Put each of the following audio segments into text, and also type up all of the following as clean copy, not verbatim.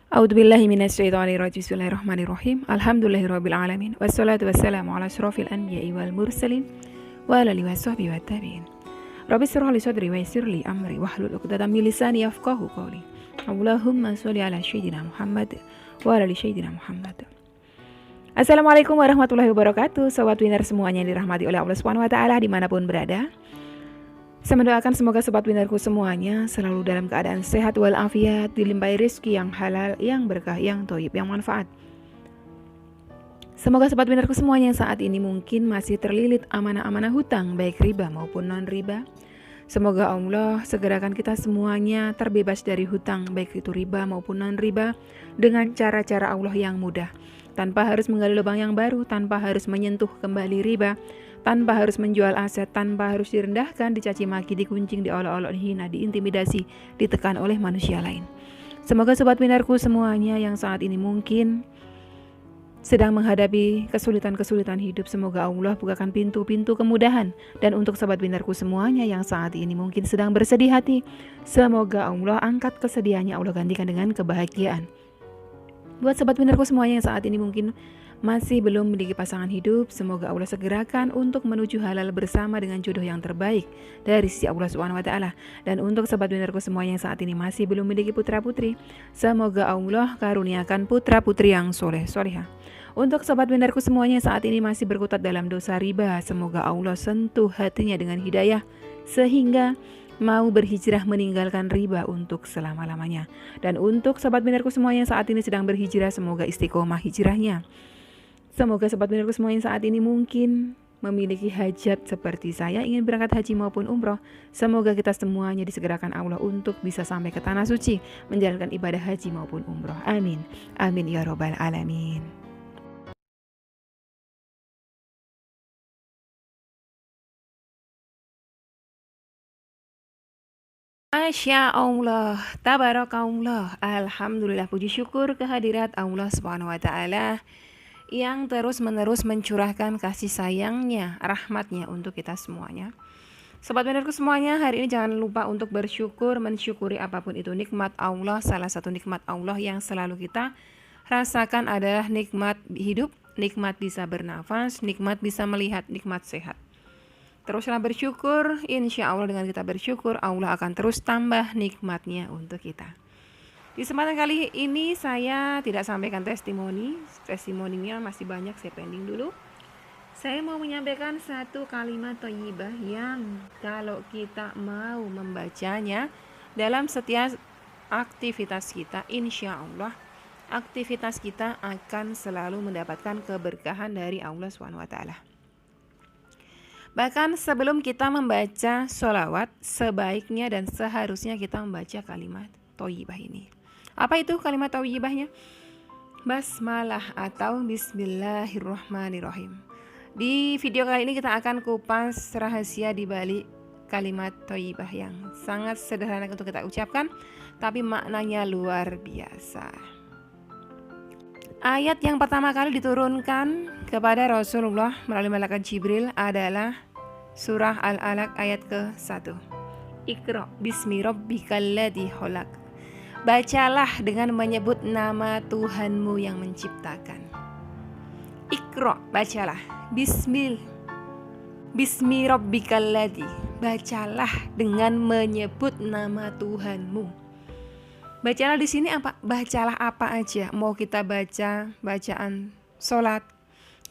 A'udzubillahi minasyaitonirrajim. Bismillahirrahmanirrahim. Alhamdulillahirabbil alamin. Wassalatu wassalamu ala asyrofil anbiya'i wal mursalin wa ala alihi washabbihi wattabi'in. Rabbi shrah li sadri wa yassir li amri wahlul 'uqdatam min lisani yafqahu qawli. Allahumma sholli ala sayyidina Muhammad wa ala ali sayyidina Muhammad. Assalamualaikum warahmatullahi wabarakatuh. Sobat Winner semuanya yang dirahmati oleh Allah Subhanahu wa taala dimanapun berada. Saya mendoakan semoga sobat winnerku semuanya selalu dalam keadaan sehat walafiat, dilimpahi rezeki yang halal, yang berkah, yang thayyib, yang manfaat. Semoga sobat winnerku semuanya yang saat ini mungkin masih terlilit amanah-amanah hutang, baik riba maupun non-riba. Semoga Allah segerakan kita semuanya terbebas dari hutang, baik itu riba maupun non-riba, dengan cara-cara Allah yang mudah. Tanpa harus menggali lubang yang baru, tanpa harus menyentuh kembali riba, tanpa harus menjual aset, tanpa harus direndahkan, dicaci maki, dikuncing, diolok-olok, dihina, diintimidasi, ditekan oleh manusia lain. Semoga sobat winnerku semuanya yang saat ini mungkin sedang menghadapi kesulitan-kesulitan hidup, semoga Allah bukakan pintu-pintu kemudahan. Dan untuk sobat winnerku semuanya yang saat ini mungkin sedang bersedih hati, semoga Allah angkat kesedihannya, Allah gantikan dengan kebahagiaan. Buat sobat winnerku semuanya yang saat ini mungkin masih belum memiliki pasangan hidup, semoga Allah segerakan untuk menuju halal bersama dengan jodoh yang terbaik dari sisi Allah Subhanahu wa taala. Dan untuk sobat winnerku semuanya yang saat ini masih belum memiliki putra-putri, semoga Allah karuniakan putra-putri yang soleh-solehah. Untuk sobat winnerku semuanya yang saat ini masih berkutat dalam dosa riba, semoga Allah sentuh hatinya dengan hidayah sehingga mau berhijrah meninggalkan riba untuk selama-lamanya. Dan untuk sobat winnerku semuanya yang saat ini sedang berhijrah, semoga istiqomah hijrahnya. Semoga sobat winnerku semuanya saat ini mungkin memiliki hajat seperti saya, ingin berangkat haji maupun umroh. Semoga kita semuanya disegerakan Allah untuk bisa sampai ke tanah suci, menjalankan ibadah haji maupun umroh. Amin. Amin ya robbal alamin. Masya Allah, tabarakallah, alhamdulillah, puji syukur kehadirat Allah Subhanahu wa taala yang terus-menerus mencurahkan kasih sayangnya, rahmatnya untuk kita semuanya. Sobat winnerku semuanya, hari ini jangan lupa untuk bersyukur, mensyukuri apapun itu nikmat Allah. Salah satu nikmat Allah yang selalu kita rasakan adalah nikmat hidup, nikmat bisa bernafas, nikmat bisa melihat, nikmat sehat. Teruslah bersyukur, insya Allah dengan kita bersyukur, Allah akan terus tambah nikmatnya untuk kita. Di kesempatan kali ini saya tidak sampaikan testimoninya masih banyak, saya pending dulu. Saya mau menyampaikan satu kalimat thayyibah yang kalau kita mau membacanya dalam setiap aktivitas kita, insya Allah aktivitas kita akan selalu mendapatkan keberkahan dari Allah SWT. Bahkan sebelum kita membaca sholawat, sebaiknya dan seharusnya kita membaca kalimat thayyibah ini. Apa itu kalimat thayyibahnya? Basmalah atau Bismillahirrahmanirrahim. Di video kali ini kita akan kupas rahasia di balik kalimat thayyibah yang sangat sederhana untuk kita ucapkan, tapi maknanya luar biasa. Ayat yang pertama kali diturunkan kepada Rasulullah melalui malaikat Jibril adalah surah Al-Alaq ayat ke-1. Iqra bismi rabbikal ladzi khalaq. Bacalah dengan menyebut nama Tuhanmu yang menciptakan. Iqra, bacalah. Bismi rabbikal ladzi. Bacalah dengan menyebut nama Tuhanmu. Bacalah di sini apa? Bacalah apa aja. Mau kita baca bacaan sholat,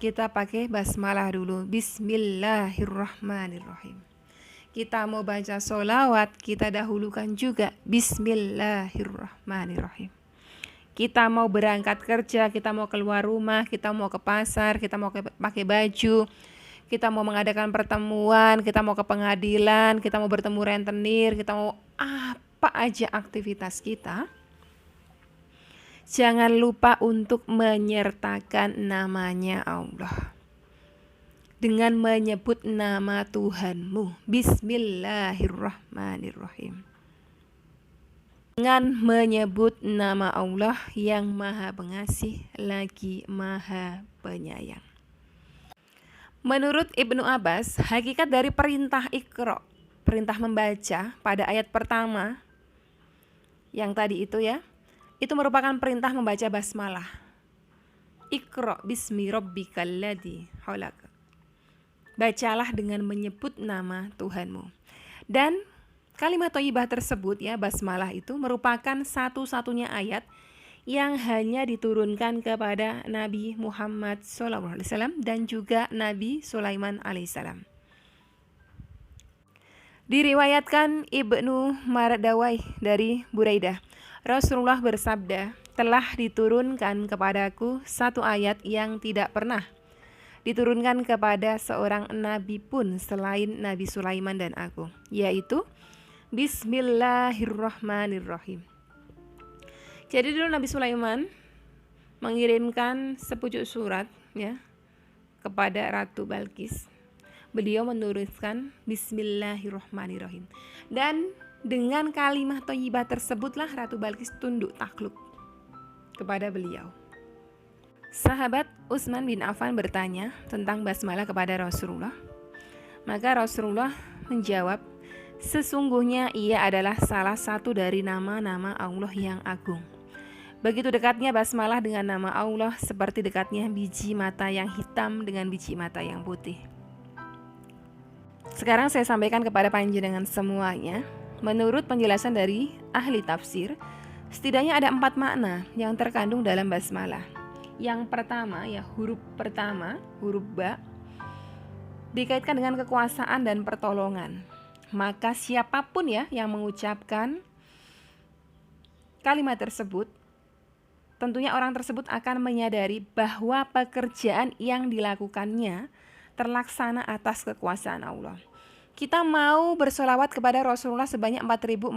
kita pakai basmalah dulu. Bismillahirrahmanirrahim. Kita mau baca sholawat, kita dahulukan juga Bismillahirrahmanirrahim. Kita mau berangkat kerja, kita mau keluar rumah, kita mau ke pasar, kita mau pakai baju, kita mau mengadakan pertemuan, kita mau ke pengadilan, kita mau bertemu rentenir, kita mau apa aja aktivitas kita, jangan lupa untuk menyertakan namanya Allah dengan menyebut nama Tuhanmu. Bismillahirrahmanirrahim. Dengan menyebut nama Allah yang maha pengasih lagi maha penyayang. Menurut Ibnu Abbas, hakikat dari perintah Iqra, perintah membaca pada ayat pertama yang tadi itu ya, itu merupakan perintah membaca basmalah. Iqra bismi rabbikal ladzi khalaq. Bacalah dengan menyebut nama Tuhanmu. Dan kalimat thayyibah tersebut ya, basmalah itu merupakan satu-satunya ayat yang hanya diturunkan kepada Nabi Muhammad SAW dan juga Nabi Sulaiman alaihissalam. Diriwayatkan Ibnu Mardawai dari Buraidah, Rasulullah bersabda, telah diturunkan kepadaku satu ayat yang tidak pernah diturunkan kepada seorang nabi pun selain Nabi Sulaiman dan aku, yaitu Bismillahirrahmanirrahim. Jadi dulu Nabi Sulaiman mengirimkan sepucuk surat ya kepada Ratu Balkis. Beliau menuliskan Bismillahirrahmanirrahim. Dan dengan kalimat thayyibah tersebutlah Ratu Balkis tunduk takluk kepada beliau. Sahabat Utsman bin Affan bertanya tentang basmalah kepada Rasulullah. Maka Rasulullah menjawab, sesungguhnya ia adalah salah satu dari nama-nama Allah yang agung. Begitu dekatnya basmalah dengan nama Allah seperti dekatnya biji mata yang hitam dengan biji mata yang putih. Sekarang saya sampaikan kepada panjenengan semuanya. Menurut penjelasan dari ahli tafsir, setidaknya ada 4 makna yang terkandung dalam basmalah. Yang pertama ya, huruf pertama, huruf ba, dikaitkan dengan kekuasaan dan pertolongan. Maka siapapun ya yang mengucapkan kalimat tersebut, tentunya orang tersebut akan menyadari bahwa pekerjaan yang dilakukannya terlaksana atas kekuasaan Allah. Kita mau bersolawat kepada Rasulullah sebanyak 4.444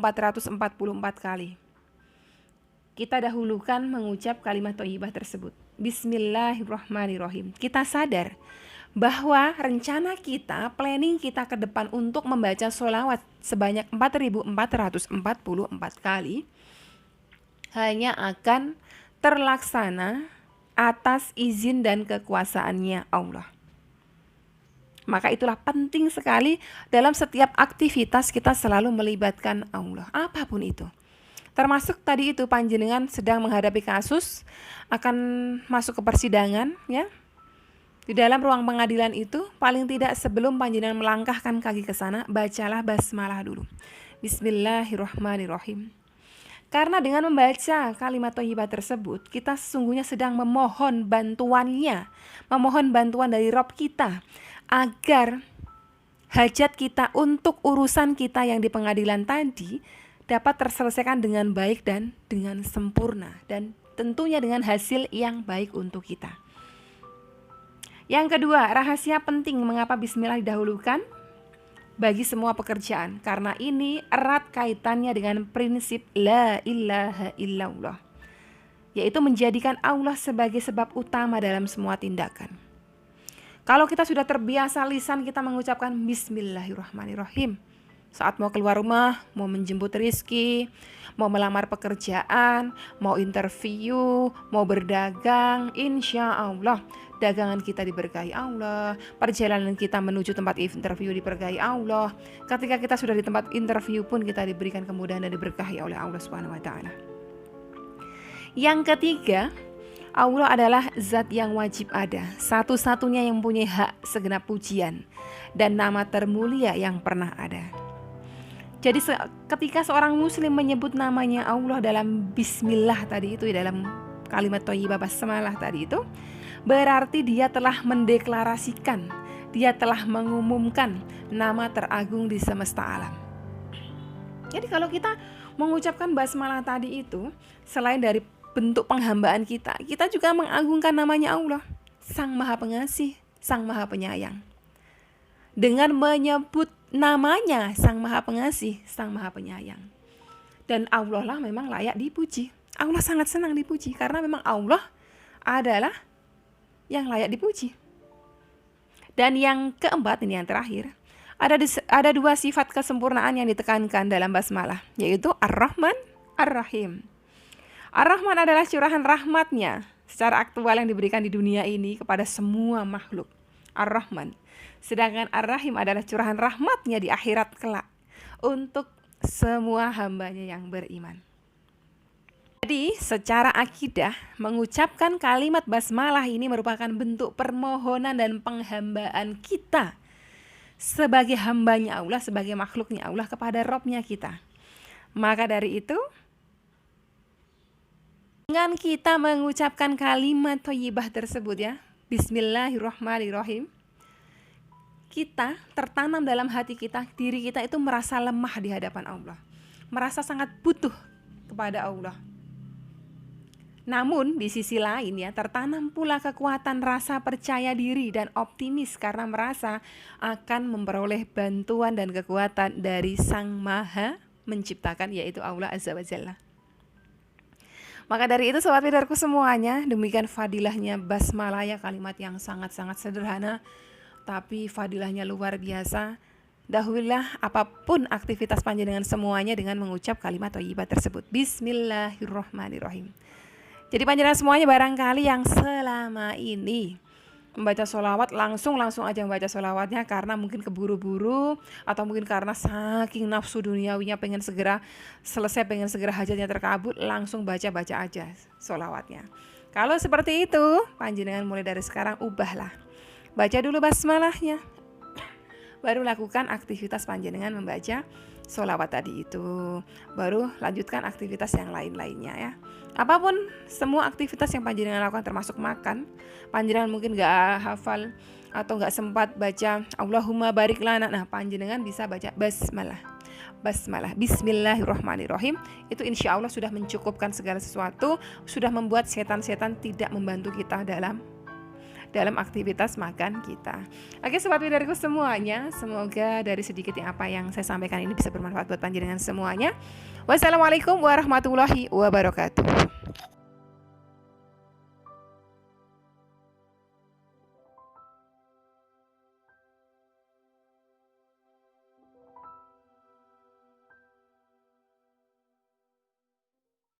kali. Kita dahulukan mengucap kalimat thayyibah tersebut, Bismillahirrahmanirrahim. Kita sadar bahwa rencana kita, planning kita ke depan untuk membaca sholawat sebanyak 4.444 kali hanya akan terlaksana atas izin dan kekuasaannya Allah. Maka itulah penting sekali dalam setiap aktivitas kita selalu melibatkan Allah, apapun itu. Termasuk tadi itu panjenengan sedang menghadapi kasus, akan masuk ke persidangan ya. Di dalam ruang pengadilan itu, paling tidak sebelum panjenengan melangkahkan kaki ke sana, bacalah basmalah dulu. Bismillahirrahmanirrahim. Karena dengan membaca kalimat thayyibah tersebut, kita sesungguhnya sedang memohon bantuannya, memohon bantuan dari Rabb kita, agar hajat kita untuk urusan kita yang di pengadilan tadi dapat terselesaikan dengan baik dan dengan sempurna, dan tentunya dengan hasil yang baik untuk kita. Yang kedua, rahasia penting mengapa bismillah didahulukan bagi semua pekerjaan, karena ini erat kaitannya dengan prinsip la ilaha illallah, yaitu menjadikan Allah sebagai sebab utama dalam semua tindakan. Kalau kita sudah terbiasa lisan kita mengucapkan Bismillahirrahmanirrahim saat mau keluar rumah, mau menjemput rezeki, mau melamar pekerjaan, mau interview, mau berdagang, insya Allah dagangan kita diberkahi Allah, perjalanan kita menuju tempat interview diberkahi Allah. Ketika kita sudah di tempat interview pun kita diberikan kemudahan dan diberkahi oleh Allah Subhanahu wa taala. Yang ketiga, Allah adalah zat yang wajib ada, satu-satunya yang mempunyai hak segenap pujian dan nama termulia yang pernah ada. Jadi ketika seorang muslim menyebut namanya Allah dalam bismillah tadi itu, dalam kalimat thayyibah basmalah tadi itu, berarti dia telah mendeklarasikan, dia telah mengumumkan nama teragung di semesta alam. Jadi kalau kita mengucapkan basmalah tadi itu, selain dari bentuk penghambaan kita, kita juga mengagungkan namanya Allah, Sang Maha Pengasih, Sang Maha Penyayang. Dengan menyebut namanya Sang Maha Pengasih, Sang Maha Penyayang. Dan Allah lah memang layak dipuji. Allah sangat senang dipuji karena memang Allah adalah yang layak dipuji. Dan yang keempat, ini yang terakhir, ada 2 sifat kesempurnaan yang ditekankan dalam basmalah, yaitu Ar-Rahman, Ar-Rahim. Ar-Rahman adalah curahan rahmatnya secara aktual yang diberikan di dunia ini kepada semua makhluk. Ar-Rahman. Sedangkan Ar-Rahim adalah curahan rahmatnya di akhirat kelak untuk semua hambanya yang beriman. Jadi, secara akidah, mengucapkan kalimat basmalah ini merupakan bentuk permohonan dan penghambaan kita sebagai hambanya Allah, sebagai makhluknya Allah kepada Robnya kita. Maka dari itu, dengan kita mengucapkan kalimat thayyibah tersebut ya, Bismillahirrahmanirrahim, kita tertanam dalam hati kita, diri kita itu merasa lemah di hadapan Allah, merasa sangat butuh kepada Allah. Namun di sisi lain ya, tertanam pula kekuatan rasa percaya diri dan optimis karena merasa akan memperoleh bantuan dan kekuatan dari Sang Maha Menciptakan, yaitu Allah Azza wa Jalla. Maka dari itu sobat pidarku semuanya, demikian fadilahnya basmalah ya, kalimat yang sangat-sangat sederhana tapi fadilahnya luar biasa. Dahululah apapun aktivitas panjenengan semuanya dengan mengucap kalimat thayyibah tersebut, Bismillahirrahmanirrahim. Jadi panjenengan semuanya barangkali yang selama ini membaca sholawat langsung aja membaca sholawatnya karena mungkin keburu-buru atau mungkin karena saking nafsu duniawinya pengen segera selesai, pengen segera hajatnya terkabul, langsung baca aja sholawatnya. Kalau seperti itu, panjenengan mulai dari sekarang ubahlah. Baca dulu basmalahnya, baru lakukan aktivitas panjenengan membaca sholawat tadi itu, baru lanjutkan aktivitas yang lain-lainnya ya. Apapun semua aktivitas yang panjenengan lakukan termasuk makan, panjenengan mungkin gak hafal atau gak sempat baca Allahumma barik lana, nah panjenengan bisa baca basmalah, Bismillahirrahmanirrahim. Itu insya Allah sudah mencukupkan segala sesuatu, sudah membuat setan-setan tidak membantu kita dalam aktivitas makan kita. Oke sobat widariku semuanya, semoga dari sedikit apa yang saya sampaikan ini bisa bermanfaat buat panjenengan semuanya. Wassalamualaikum warahmatullahi wabarakatuh.